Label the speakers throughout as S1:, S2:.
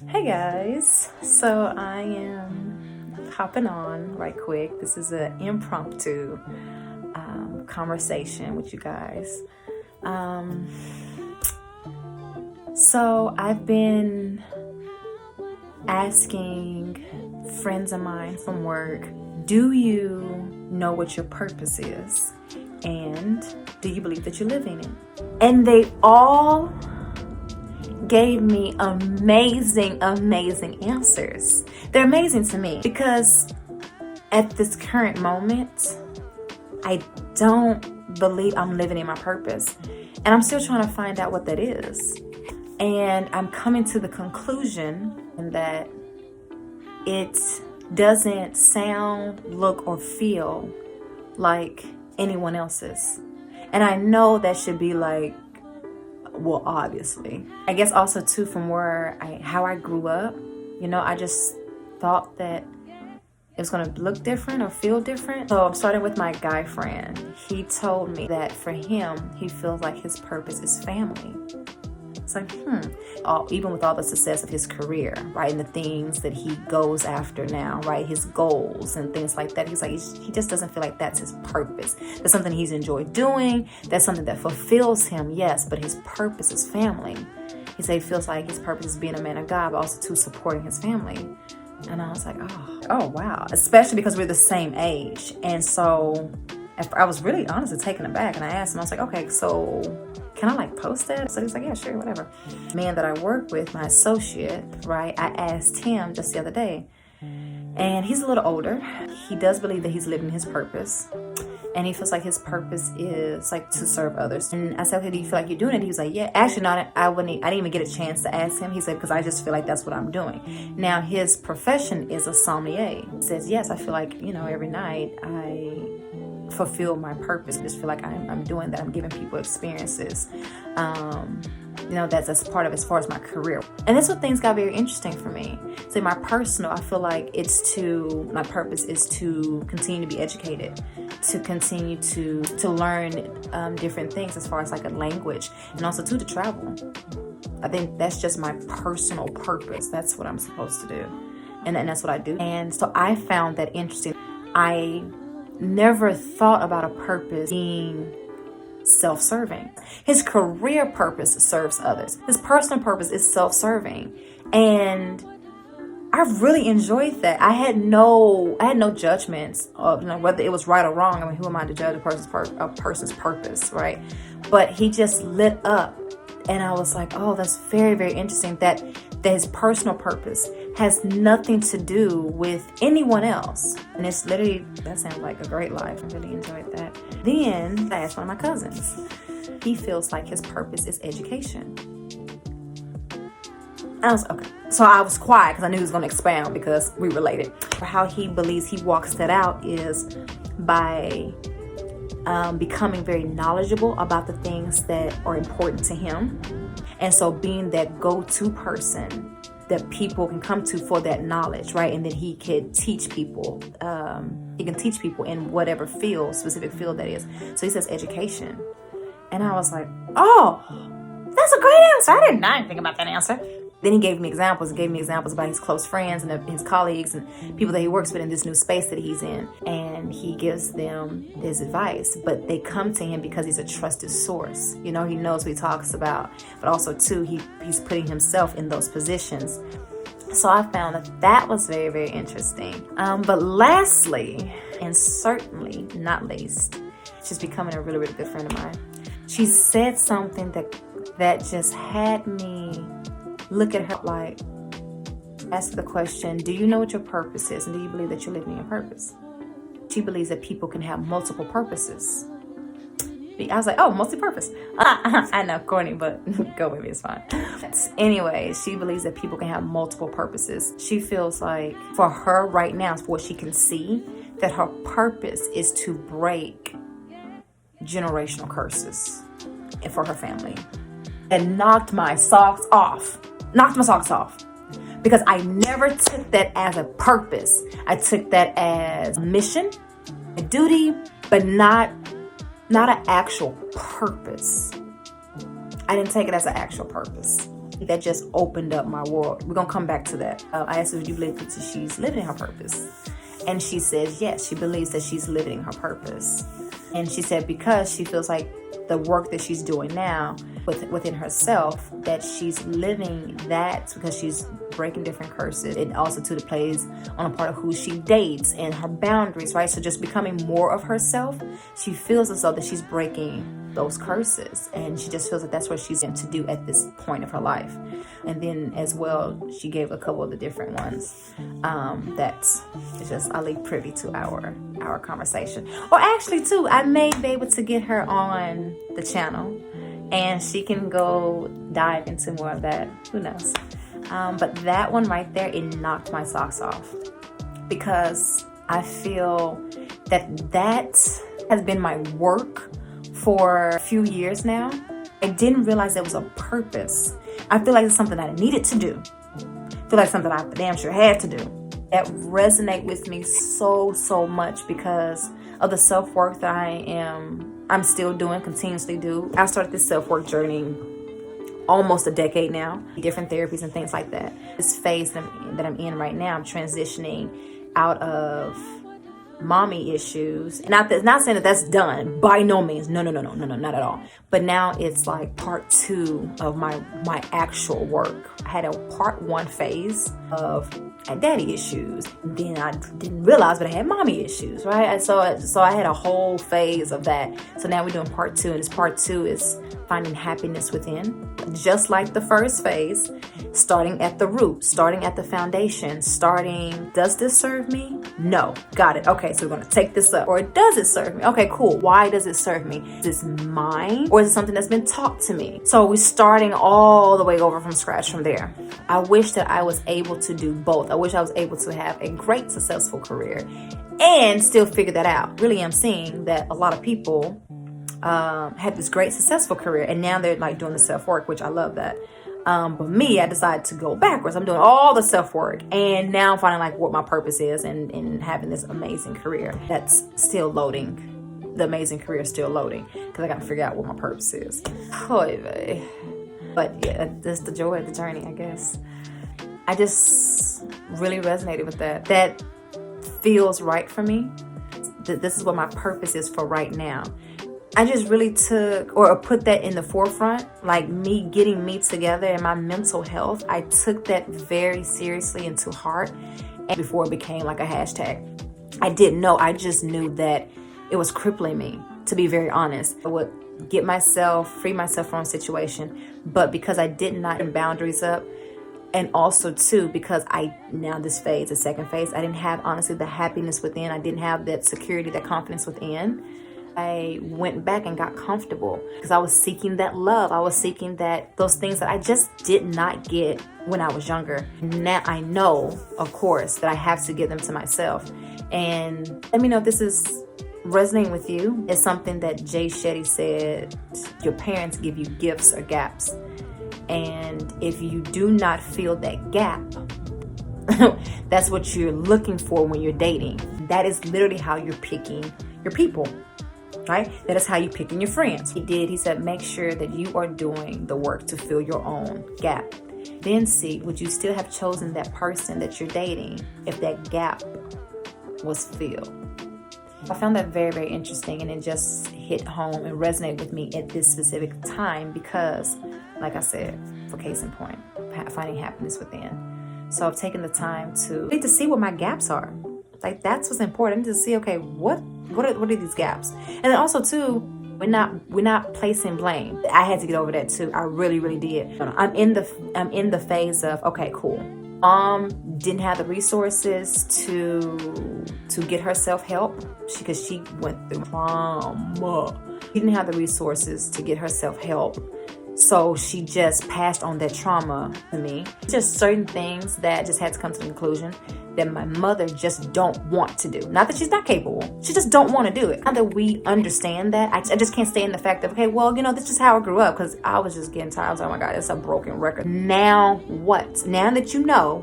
S1: Hey guys, so I am hopping on right quick. This is an impromptu conversation with you guys. So I've been asking friends of mine from work, do you know what your purpose is? And do you believe that you're living it? And they all gave me amazing answers. They're amazing to me because at this current moment, I don't believe I'm living in my purpose. And I'm still trying to find out what that is. And I'm coming to the conclusion that it doesn't sound, look, or feel like anyone else's. And I know that should be like, well, obviously. I guess also too from how I grew up, I just thought that it was gonna look different or feel different. So I'm starting with my guy friend. He told me that for him, he feels like his purpose is family. It's like, even with all the success of his career, right, and the things that he goes after now, right, his goals and things like that, he's like, he just doesn't feel like that's his purpose. That's something he's enjoyed doing. That's something that fulfills him, yes, but his purpose is family. He said he feels like his purpose is being a man of God, but also too supporting his family. And I was like, oh wow, especially because we're the same age. And so I was really honestly taken aback, and I asked him, I was like, okay, so can I post that? So he's like, yeah, sure, whatever. Man that I work with, my associate, right, I asked him just the other day, and he's a little older. He does believe that he's living his purpose, and he feels like his purpose is to serve others. And I said, okay, do you feel like you're doing it? He was like, yeah. Actually, I didn't even get a chance to ask him. He said, because I just feel like that's what I'm doing. Now, his profession is a sommelier. He says, yes, I feel like, every night I fulfill my purpose. I just feel like I'm doing that. I'm giving people experiences. That's part of as far as my career. And that's what things got very interesting for me. So my personal, I feel like my purpose is to continue to be educated, to continue to learn different things as far as a language, and also to travel. I think that's just my personal purpose. That's what I'm supposed to do. And that's what I do. And so I found that interesting. I never thought about a purpose being self-serving. His career purpose serves others. His personal purpose is self-serving. And I really enjoyed that. I had no judgments of whether it was right or wrong. I mean, who am I to judge a person's purpose, right? But he just lit up, and I was like, oh, that's very, very interesting that his personal purpose has nothing to do with anyone else. And it's literally, that sounds like a great life. I really enjoyed that. Then I asked one of my cousins. He feels like his purpose is education. I was okay. So I was quiet because I knew he was going to expound because we related. How he believes he walks that out is by becoming very knowledgeable about the things that are important to him. And so being that go-to person that people can come to for that knowledge, right? And then he can teach people. He can teach people in whatever specific field that is. So he says education. And I was like, oh, that's a great answer. I didn't know anything about that answer. Then he gave me examples about his close friends and his colleagues and people that he works with in this new space that he's in. And he gives them his advice, but they come to him because he's a trusted source. He knows what he talks about, but also too, he's putting himself in those positions. So I found that was very, very interesting. But lastly, and certainly not least, she's becoming a really, really good friend of mine. She said something that just had me look at her ask the question, do you know what your purpose is? And do you believe that you're living your purpose? She believes that people can have multiple purposes. I was like, oh, multi-purpose. I know, corny, but go with me, it's fine. Anyway, she believes that people can have multiple purposes. She feels like for her right now, for what she can see, that her purpose is to break generational curses and for her family. And knocked my socks off. Because I never took that as a purpose. I took that as a mission, a duty, but not an actual purpose. I didn't take it as an actual purpose. That just opened up my world. We're gonna come back to that. I asked her, do you believe that she's living her purpose? And she says yes, she believes that she's living her purpose. And she said because she feels like the work that she's doing now within herself, that she's living that because she's breaking different curses, and also too, it plays on a part of who she dates and her boundaries, right? So just becoming more of herself, she feels as though that she's breaking those curses, and she just feels that that's what she's going to do at this point of her life. And then as well, she gave a couple of the different ones that's just, I'll leave privy to our conversation. Or actually too, I may be able to get her on the channel and she can go dive into more of that, who knows. But that one right there, it knocked my socks off, because I feel that has been my work for a few years now. I didn't realize there was a purpose. I feel like it's something that I needed to do. I feel like something I damn sure had to do. That resonate with me so much because of the self-work that I'm still doing, continuously do. I started this self-work journey almost a decade now, different therapies and things like that. This phase that I'm in right now, I'm transitioning out of mommy issues. And not saying that that's done, by no means. No, not at all. But now it's like part 2 of my actual work. I had a part 1 phase of daddy issues. And then I didn't realize that I had mommy issues, right? And so I had a whole phase of that. So now we're doing part 2, and this part 2 is finding happiness within. Just like the first phase, starting at the root, starting at the foundation, does this serve me? No. Got it. Okay, so we're going to take this up. Or does it serve me? Okay, cool. Why does it serve me? Is this mine, or is it something that's been taught to me? So we're starting all the way over from scratch from there. I wish that I was able to do both. I wish I was able to have a great, successful career and still figure that out. Really, I'm seeing that a lot of people had this great, successful career, and now they're like doing the self-work, which I love that. But me, I decided to go backwards. I'm doing all the self-work, and now I'm finding like what my purpose is, and having this amazing career that's still loading. The amazing career is still loading because I got to figure out what my purpose is. But yeah, that's the joy of the journey, I guess. I just really resonated with that. That feels right for me. This is what my purpose is for right now. I just really took or put that in the forefront, like me getting me together and my mental health. I took that very seriously and to heart, and before it became like a hashtag. I didn't know. I just knew that it was crippling me, to be very honest. I would free myself from a situation, but because I did not put boundaries up, and also too, because the second phase, I didn't have, honestly, the happiness within. I didn't have that security, that confidence within. I went back and got comfortable because I was seeking that love. I was seeking those things that I just did not get when I was younger. Now I know, of course, that I have to give them to myself. And let me know if this is resonating with you. It's something that Jay Shetty said, your parents give you gifts or gaps. And if you do not feel that gap, that's what you're looking for when you're dating. That is literally how you're picking your people. Right? That is how you picking your friends. He said, make sure that you are doing the work to fill your own gap. Then see, would you still have chosen that person that you're dating if that gap was filled? I found that very, very interesting, and it just hit home and resonated with me at this specific time because, like I said, for case in point, finding happiness within. So I've taken the time to see what my gaps are. Like, that's what's important, to see, okay, what are these gaps? And then also too, we're not placing blame. I had to get over that too. I really, really did. I'm in the phase of, okay, cool. Didn't have the resources to get herself help because she went through trauma. She didn't have the resources to get herself help. So she just passed on that trauma to me. Just certain things that just had to come to the conclusion that my mother just don't want to do. Not that she's not capable. She just don't want to do it. Now that we understand that, I just can't stay in the fact of, okay, well, this is how I grew up, because I was just getting tired. I was like, oh my God, it's a broken record. Now what? Now that you know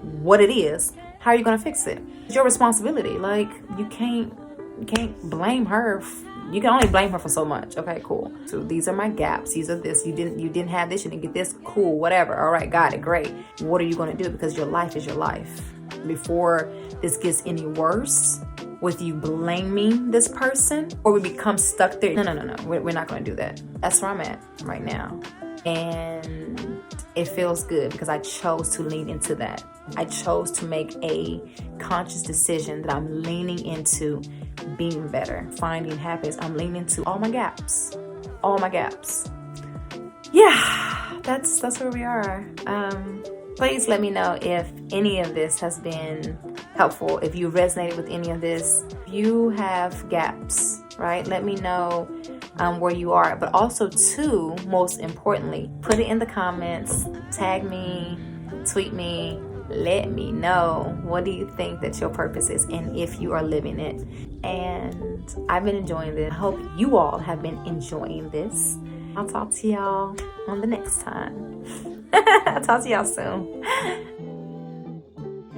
S1: what it is, how are you going to fix it? It's your responsibility. Like, you can't blame her You can only blame her for so much. Okay, cool. So these are my gaps. These are this. You didn't have this. You didn't get this. Cool, whatever. All right, got it. Great. What are you going to do? Because your life is your life. Before this gets any worse with you blaming this person, or we become stuck there. No. We're not going to do that. That's where I'm at right now. And it feels good because I chose to lean into that. I chose to make a conscious decision that I'm leaning into being better, finding happiness. I'm leaning into all my gaps. Yeah, that's where we are. Please let me know if any of this has been helpful, if you resonated with any of this. If you have gaps, right? Let me know where you are. But also, too, most importantly, put it in the comments, tag me, tweet me, let me know, what do you think that your purpose is and if you are living it. And I've been enjoying this. I hope you all have been enjoying this. I'll talk to y'all on the next time. I'll talk to y'all soon.